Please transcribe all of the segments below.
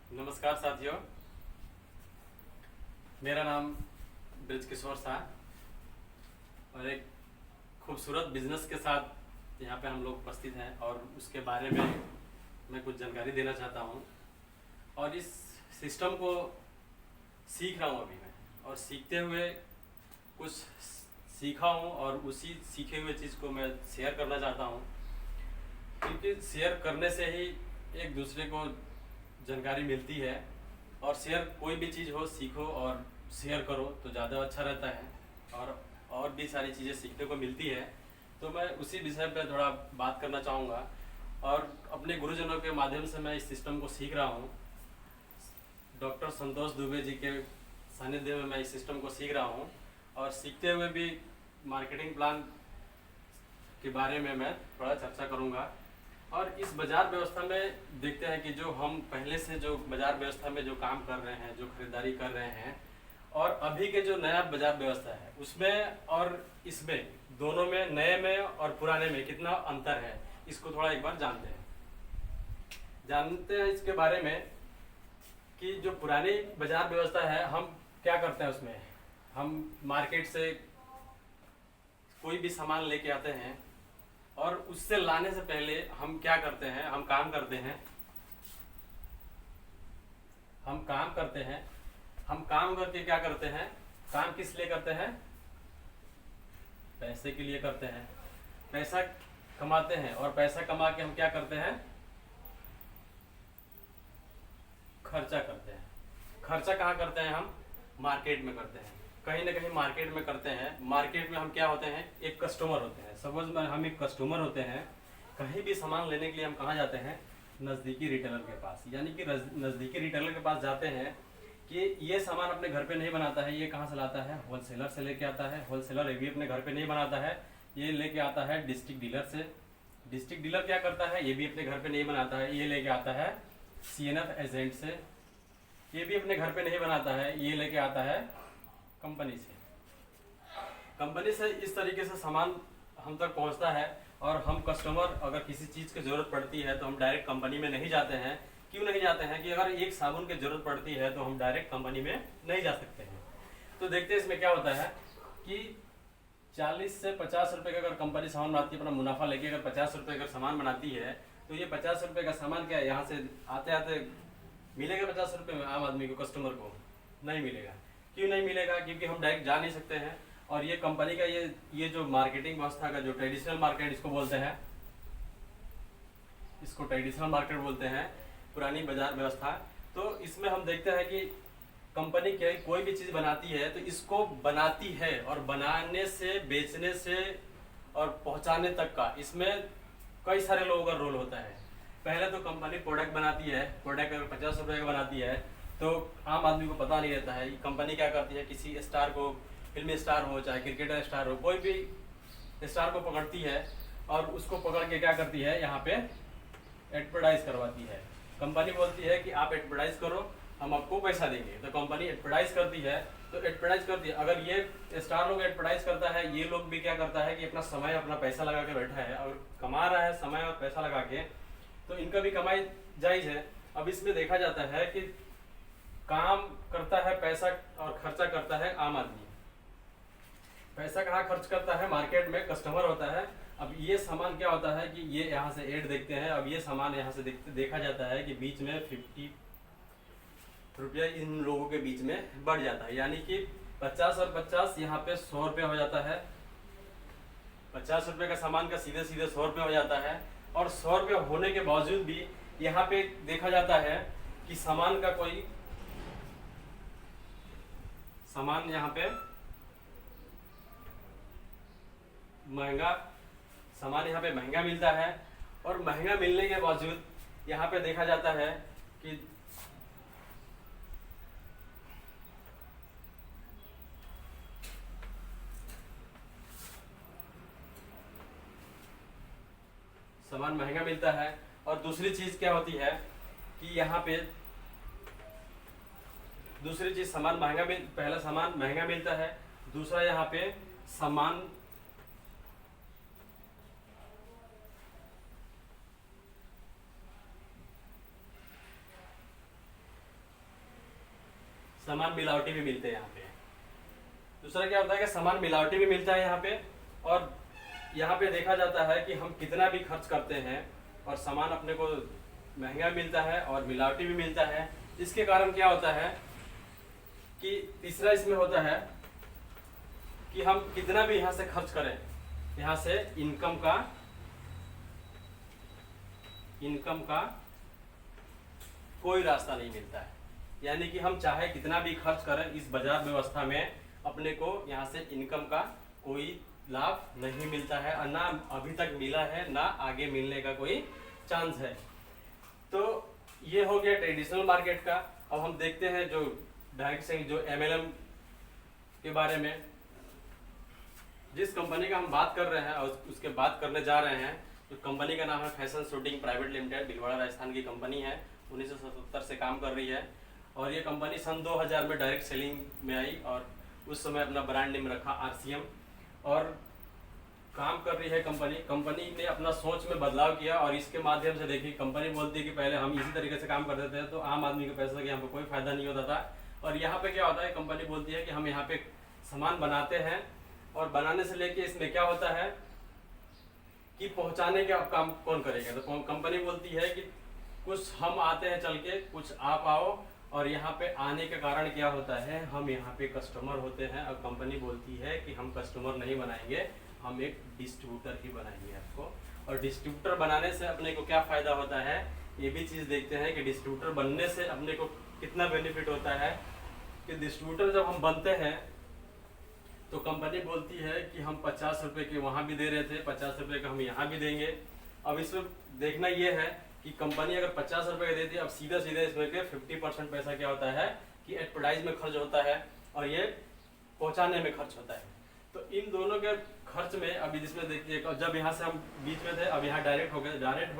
नमस्कार साथियों, मेरा नाम ब्रिज किशोर शाह और एक खूबसूरत बिजनेस के साथ यहाँ पे हम लोग उपस्थित हैं और उसके बारे में मैं कुछ जानकारी देना चाहता हूँ। और इस सिस्टम को सीख रहा हूँ अभी मैं, और सीखते हुए कुछ सीखा हूँ और उसी सीखे हुए चीज़ को मैं शेयर करना चाहता हूँ, क्योंकि शेयर करने से ही एक दूसरे को जानकारी मिलती है। और शेयर कोई भी चीज़ हो, सीखो और शेयर करो तो ज़्यादा अच्छा रहता है और भी सारी चीज़ें सीखने को मिलती है। तो मैं उसी विषय पर थोड़ा बात करना चाहूँगा और अपने गुरुजनों के माध्यम से मैं इस सिस्टम को सीख रहा हूँ। डॉक्टर संतोष दुबे जी के सानिध्य में मैं इस सिस्टम को सीख रहा हूँ और सीखते हुए भी मार्केटिंग प्लान के बारे में मैं थोड़ा चर्चा करूँगा। और इस बाजार व्यवस्था में देखते हैं कि जो हम पहले से जो बाजार व्यवस्था में जो काम कर रहे हैं, जो खरीदारी कर रहे हैं, और अभी के जो नया बाजार व्यवस्था है उसमें और इसमें दोनों में, नए में और पुराने में कितना अंतर है, इसको थोड़ा एक बार जानते हैं इसके बारे में कि जो पुरानी बाजार व्यवस्था है, हम क्या करते हैं उसमें, हम मार्केट से कोई भी सामान लेके आते हैं और उससे लाने से पहले हम क्या करते हैं, हम काम करते हैं। हम काम करके क्या करते हैं, काम किस लिए करते हैं, पैसे के लिए करते हैं। पैसा कमाते हैं और पैसा कमा के हम क्या करते हैं, खर्चा करते हैं। खर्चा कहाँ करते हैं, हम मार्केट में करते हैं, कहीं ना कहीं मार्केट में करते हैं। मार्केट में हम क्या होते हैं, एक कस्टमर होते हैं। सपोज में हम एक कस्टमर होते हैं, कहीं भी सामान लेने के लिए हम कहाँ जाते हैं, नज़दीकी रिटेलर के पास। यानी कि नज़दीकी रिटेलर के पास जाते हैं कि ये सामान अपने घर पे नहीं बनाता है, ये कहाँ से लाता है, होलसेलर से लेके आता है। होलसेलर ये भी अपने घर पे नहीं बनाता है, ये लेके आता है डिस्ट्रिक्ट डीलर से। डिस्ट्रिक्ट डीलर क्या करता है, ये भी अपने घर पे नहीं बनाता है, ये लेके आता है CNF एजेंट से। ये भी अपने घर पे नहीं बनाता है, ये लेके आता है कंपनी से। कंपनी से इस तरीके से सामान हम तक पहुंचता है। और हम कस्टमर अगर किसी चीज़ की ज़रूरत पड़ती है तो हम डायरेक्ट कंपनी में नहीं जाते हैं। क्यों नहीं जाते हैं कि अगर एक साबुन की ज़रूरत पड़ती है तो हम डायरेक्ट कंपनी में नहीं जा सकते हैं। तो देखते हैं इसमें क्या होता है कि 40 से 50 रुपये का अगर कंपनी सामान बनाती है, अपना मुनाफा लेके अगर 50 रुपये अगर सामान बनाती है, तो ये 50 रुपये का सामान क्या है, यहाँ से आते आते मिलेगा 50 रुपये में आम आदमी को, कस्टमर को नहीं मिलेगा। क्यों नहीं मिलेगा, क्योंकि हम डायरेक्ट जा नहीं सकते हैं। और ये कंपनी का ये जो मार्केटिंग व्यवस्था का जो ट्रेडिशनल मार्केट इसको बोलते हैं, इसको ट्रेडिशनल मार्केट बोलते हैं, पुरानी बाजार व्यवस्था। तो इसमें हम देखते हैं कि कंपनी क्या कोई भी चीज़ बनाती है तो इसको बनाती है, और बनाने से, बेचने से और पहुंचाने तक का इसमें कई सारे लोगों का रोल होता है। पहले तो कंपनी प्रोडक्ट बनाती है, प्रोडक्ट अगर 50 रुपये का बनाती है तो आम आदमी को पता नहीं रहता है। कंपनी क्या करती है, किसी स्टार को, फिल्मी स्टार हो चाहे क्रिकेटर स्टार हो, कोई भी स्टार को पकड़ती है और उसको पकड़ के क्या करती है, यहाँ पे एडवर्टाइज करवाती है। कंपनी बोलती है कि आप एडवर्टाइज करो, हम आपको पैसा देंगे। तो कंपनी एडवर्टाइज करती है, तो एडवर्टाइज करती है। अगर ये स्टार लोग एडवर्टाइज करता है, ये लोग भी क्या करता है कि अपना समय, अपना पैसा लगा के बैठा है और कमा रहा है समय और पैसा लगा के, तो इनका भी कमाई जायज़ है। अब इसमें देखा जाता है कि काम करता है पैसा और खर्चा करता है आम आदमी। पैसा कहाँ खर्च करता है, मार्केट में कस्टमर होता है। अब ये सामान क्या होता है कि ये यहाँ से ऐड देखते हैं, अब ये सामान यहाँ से देखा जाता है कि बीच में 50 रुपया इन लोगों के बीच में बढ़ जाता है। यानी कि 50 और 50 यहाँ पे 100 रुपये हो जाता है। 50 रुपये का सामान का सीधे सीधे 100 रुपये हो जाता है। और 100 रुपये होने के बावजूद भी यहाँ पे देखा जाता है कि सामान का कोई सामान यहाँ पे महंगा, सामान यहाँ पे महंगा मिलता है। और महंगा मिलने के बावजूद यहाँ पे देखा जाता है कि सामान महंगा मिलता है। और दूसरी चीज़ क्या होती है कि यहाँ पे दूसरी चीज़ पहला सामान महंगा मिलता है, दूसरा यहाँ पे सामान सामान मिलावटी भी मिलते हैं यहाँ पे। दूसरा क्या होता है कि सामान मिलावटी भी मिलता है यहाँ पे, और यहाँ पे देखा जाता है कि हम कितना भी खर्च करते हैं और सामान अपने को महंगा मिलता है और मिलावटी भी मिलता है। इसके कारण क्या होता है कि तीसरा इसमें होता है कि हम कितना भी यहाँ से खर्च करें, यहाँ से इनकम का कोई रास्ता नहीं मिलता है। यानी कि हम चाहे कितना भी खर्च करें इस बाजार व्यवस्था में, अपने को यहाँ से इनकम का कोई लाभ नहीं मिलता है, और ना अभी तक मिला है ना आगे मिलने का कोई चांस है। तो ये हो गया ट्रेडिशनल मार्केट का। अब हम देखते हैं जो डायरेक्ट सेलिंग, जो MLM के बारे में। जिस कंपनी का हम बात कर रहे हैं और उसके बात करने जा रहे हैं, तो कंपनी का नाम है fashion shooting private limited, Bhilwara Rajasthan की कंपनी है, 1977 से काम कर रही है। और ये कंपनी सन 2000 में डायरेक्ट सेलिंग में आई और उस समय अपना ब्रांड नेम रखा RCM, और काम कर रही है कंपनी ने अपना सोच में बदलाव किया। और इसके माध्यम से देखिए, कंपनी बोलती है कि पहले हम इसी तरीके से काम करते थे तो आम आदमी के पैसे का यहाँ पे कोई फायदा नहीं होता था। और यहाँ पे क्या होता है, कंपनी बोलती है कि हम यहाँ पे सामान बनाते हैं, और बनाने से लेके इसमें क्या होता है कि पहुंचाने का काम कौन करेगा। तो कंपनी बोलती है कि कुछ हम आते हैं चल के, कुछ आप आओ। और यहाँ पे आने के कारण क्या होता है, हम यहाँ पे कस्टमर होते हैं, और कंपनी बोलती है कि हम कस्टमर नहीं बनाएंगे, हम एक डिस्ट्रीब्यूटर ही बनाएंगे आपको। और डिस्ट्रीब्यूटर बनाने से अपने को क्या फायदा होता है, ये भी चीज़ देखते हैं कि डिस्ट्रीब्यूटर बनने से अपने को कितना बेनिफिट होता है। कि डिस्ट्रीब्यूटर जब हम बनते हैं तो कंपनी बोलती है कि हम 50 रुपये के वहाँ भी दे रहे थे, 50 रुपये का हम यहाँ भी देंगे। अब इसमें देखना ये है कि कंपनी अगर 50 रुपये देती है, अब सीधा सीधा इसमें के 50% पैसा क्या होता है कि एडवर्टाइज में खर्च होता है और ये पहुँचाने में खर्च होता है। तो इन दोनों के खर्च में अभी जिसमें देखिए, जब यहाँ से हम बीच में थे, अब यहाँ डायरेक्ट हो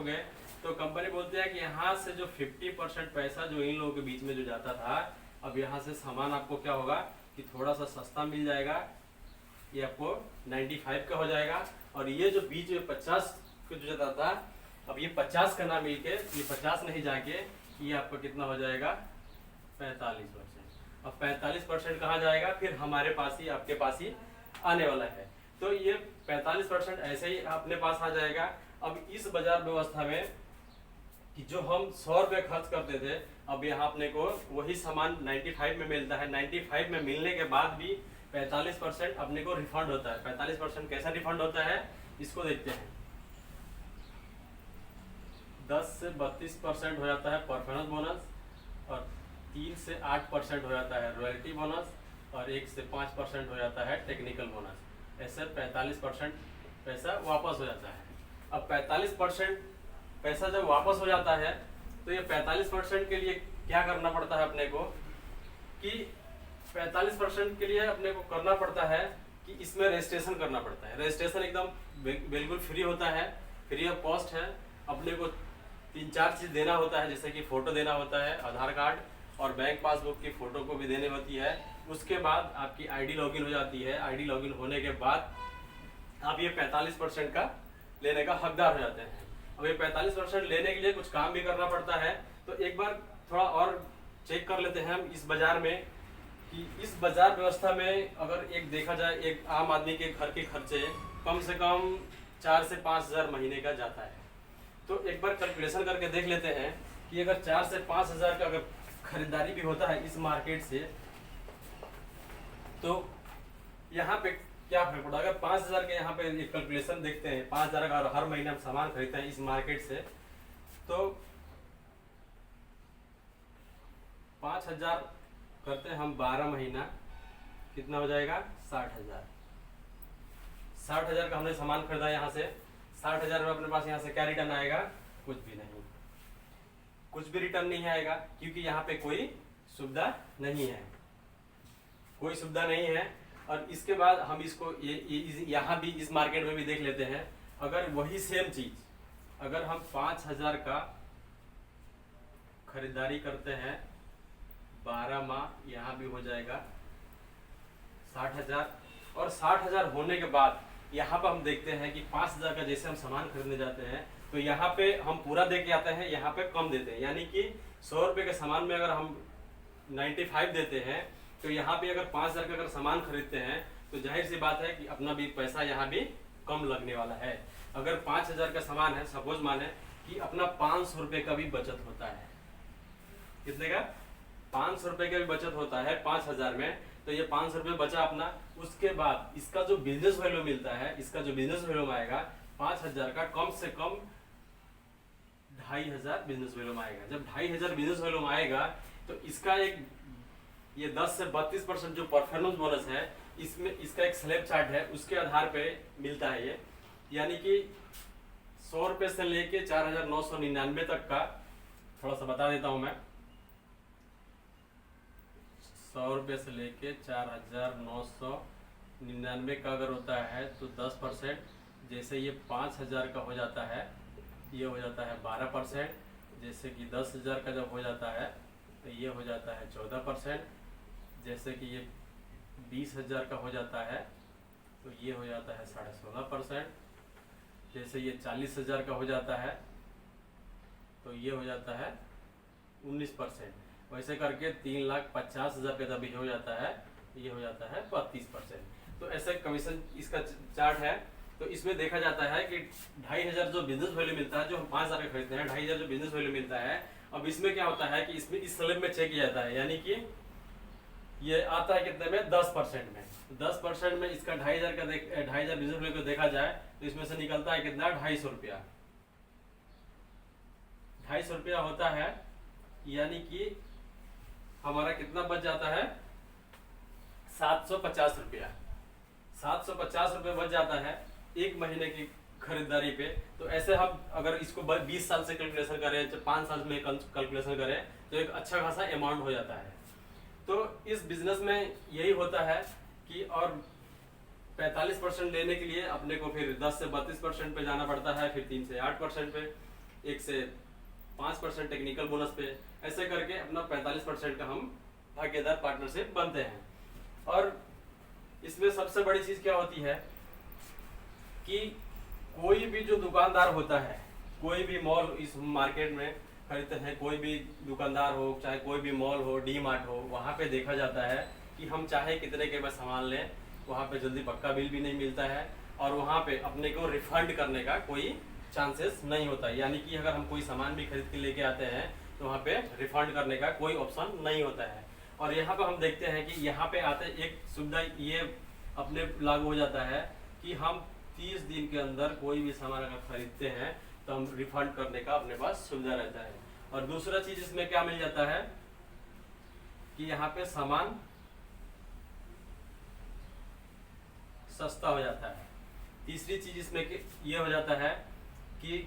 गए, तो कंपनी बोलती है कि यहाँ से जो 50% पैसा जो इन लोगों के बीच में जो जाता था, अब यहाँ से सामान आपको क्या होगा कि थोड़ा सा सस्ता मिल जाएगा, ये आपको 95 का हो जाएगा। और ये जो बीच में 50 का जो जाता था, अब ये 50 का ना मिल के, ये 50 नहीं जाके ये आपको कितना हो जाएगा 45%। अब 45% कहाँ जाएगा, फिर हमारे पास ही, आपके पास ही आने वाला है। तो ये 45% ऐसे ही अपने पास आ जाएगा। अब इस बाजार व्यवस्था में कि जो हम 100 रुपये खर्च करते थे, अब यहाँ अपने को वही सामान 95 में मिलता है। 95 में मिलने के बाद भी 45% अपने को रिफंड होता है। 45% कैसा रिफंड होता है, इसको देखते हैं। 10 से 32% हो जाता है परफॉर्मेंस बोनस, और 3 से 8% हो जाता है रॉयल्टी बोनस, और 1 से 5% हो जाता है टेक्निकल बोनस। ऐसे 45% पैसा वापस हो जाता है। अब 45% पैसा जब वापस हो जाता है, तो ये 45% के लिए क्या करना पड़ता है अपने को, कि 45% के लिए अपने को करना पड़ता है कि इसमें रजिस्ट्रेशन करना पड़ता है। रजिस्ट्रेशन एकदम बिल्कुल फ्री होता है, फ्री ऑफ कॉस्ट है। अपने को 3-4 चीज़ देना होता है, जैसे कि फ़ोटो देना होता है, आधार कार्ड और बैंक पासबुक की फ़ोटो को भी देनी होती है। उसके बाद आपकी आईडी लॉगिन हो जाती है। आईडी लॉगिन होने के बाद आप ये 45% का लेने का हकदार हो जाते हैं। अब ये 45% लेने के लिए कुछ काम भी करना पड़ता है। तो एक बार थोड़ा और चेक कर लेते हैं हम इस बाजार में, कि इस बाजार व्यवस्था में अगर एक देखा जाए, एक आम आदमी के घर के खर्चे कम से कम 4 से 5 हज़ार महीने का जाता है। तो एक बार कैलकुलेशन करके देख लेते हैं कि अगर 4 से 5 हज़ार का अगर खरीदारी भी होता है इस मार्केट से, तो यहाँ पे क्या फर्क पड़ा। अगर 5,000 के यहाँ पे एक कैलकुलेशन देखते हैं, 5,000 का हर महीने हम सामान खरीदते हैं इस मार्केट से, तो 5,000 करते हैं हम 12 महीना, कितना हो जाएगा 60,000। 60,000 का हमने सामान खरीदा यहाँ से, 60,000 में अपने पास यहाँ से क्या रिटर्न आएगा, कुछ भी नहीं, कुछ भी रिटर्न नहीं आएगा, क्योंकि यहाँ पे कोई सुविधा नहीं है, कोई सुविधा नहीं है। और इसके बाद हम इसको यहाँ भी इस मार्केट में भी देख लेते हैं। अगर वही सेम चीज अगर हम 5,000 का खरीदारी करते हैं 12 माह, यहाँ भी हो जाएगा 60,000। और 60,000 होने के बाद यहाँ पर हम देखते हैं कि 5,000 का जैसे हम सामान खरीदने जाते हैं, तो यहाँ पे हम पूरा दे के आते हैं, यहाँ पे कम देते हैं। यानी कि 100 रुपये के सामान में अगर हम 95 देते हैं, तो यहाँ पे अगर 5,000 का अगर सामान खरीदते हैं तो जाहिर सी बात है कि अपना भी पैसा यहाँ भी कम लगने वाला है। अगर 5,000 का सामान है, सपोज माने कि अपना 500 रुपये का भी बचत होता है। कितने का? 500 रुपये का भी बचत होता है 5,000 में, तो ये 500 रुपये बचा अपना। उसके बाद इसका जो बिजनेस वैल्यू मिलता है, इसका जो बिजनेस वैल्यू आएगा 5,000 का कम से कम 2,500 बिजनेस वैल्यू आएगा। जब 2,500 बिजनेस वैल्यू आएगा तो इसका एक ये 10 से 32% जो परफॉर्मेंस बोनस है, इसमें इसका एक स्लैब चार्ट है, उसके आधार पे मिलता है ये। यानी कि 100 रुपये से लेके 4,999 तक का, थोड़ा सा बता देता हूं मैं। 100 रुपये से लेके 4,999 का अगर होता है तो 10%, जैसे ये 5,000 का हो जाता है, ये हो जाता है 12%। जैसे कि 10,000 का जब हो जाता है तो ये हो जाता है 14%। जैसे कि ये 20,000 का हो जाता है तो ये हो जाता है 16.5%। जैसे ये 40,000 का हो जाता है तो ये हो जाता है 19%। वैसे करके 3,50,000 का जब ये हो जाता है तो ये हो जाता है 32%। तो ऐसे कमीशन इसका चार्ट है। तो इसमें देखा जाता है कि 2,500 जो बिजनेस वैल्यू मिलता है, जो हम 5,000 का खरीदते हैं, 2,500 जो बिजनेस वैल्यू मिलता है, अब इसमें क्या होता है कि इसमें इस स्लैब में चेक किया जाता है। यानी कि ये आता है कितने में? 10% में। 10% में इसका 2,500 का 2,500 बिजनेस वैल्यू को देखा जाए तो इसमें से निकलता है कितना? 250 रुपया। 250 रुपया होता है, यानी कि हमारा कितना बच जाता है? 750 रुपया। 750 रुपये बच जाता है एक महीने की खरीदारी पे। तो ऐसे हम अगर इसको 20 साल से कैलकुलेशन करें, 5 साल में कैलकुलेशन करें तो एक अच्छा खासा अमाउंट हो जाता है। तो इस बिजनेस में यही होता है कि और 45% लेने के लिए अपने को फिर 10 से 32% पे जाना पड़ता है, फिर 3 से 8% पे, 1 से 5% टेक्निकल बोनस पे, ऐसे करके अपना 45% का हम भागीदार पार्टनरशिप बनते हैं। और इसमें सबसे बड़ी चीज क्या होती है कि कोई भी जो दुकानदार होता है, कोई भी मॉल इस मार्केट में खरीदते हैं, कोई भी दुकानदार हो, चाहे कोई भी मॉल हो, डी मार्ट हो, वहाँ पे देखा जाता है कि हम चाहे कितने के में सामान लें, वहाँ पे जल्दी पक्का बिल भी नहीं मिलता है और वहाँ पे अपने को रिफंड करने का कोई चांसेस नहीं होता है। यानी कि अगर हम कोई सामान भी खरीद के लेके आते हैं तो वहाँ पे रिफंड करने का कोई ऑप्शन नहीं होता है। और यहाँ पे हम देखते हैं कि यहाँ पे आते एक सुविधा ये अपने लागू हो जाता है कि हम 30 दिन के अंदर कोई भी सामान अगर खरीदते हैं तो हम रिफंड करने का अपने पास सुविधा रहता है। और दूसरा चीज इसमें क्या मिल जाता है कि यहाँ पे सामान सस्ता हो जाता है। तीसरी चीज इसमें ये हो जाता है कि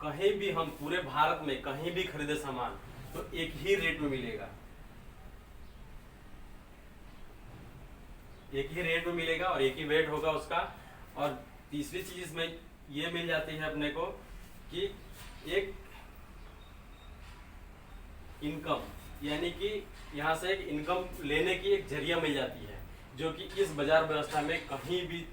कहीं भी हम पूरे भारत में कहीं भी खरीदे सामान तो एक ही रेट में मिलेगा, एक ही रेट में मिलेगा और एक ही वेट होगा उसका। और तीसरी चीज इसमें ये मिल जाती है अपने को कि एक इनकम, यानी कि यहाँ से एक इनकम लेने की एक जरिया मिल जाती है, जो कि इस बाजार व्यवस्था में कहीं भी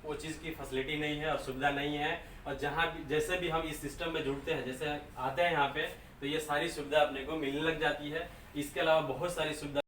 वो चीज़ की फैसिलिटी नहीं है और सुविधा नहीं है। और जहाँ भी जैसे भी हम इस सिस्टम में जुड़ते हैं, जैसे आते हैं यहाँ पे, तो ये सारी सुविधा अपने को मिलने लग जाती है। इसके अलावा बहुत सारी सुविधा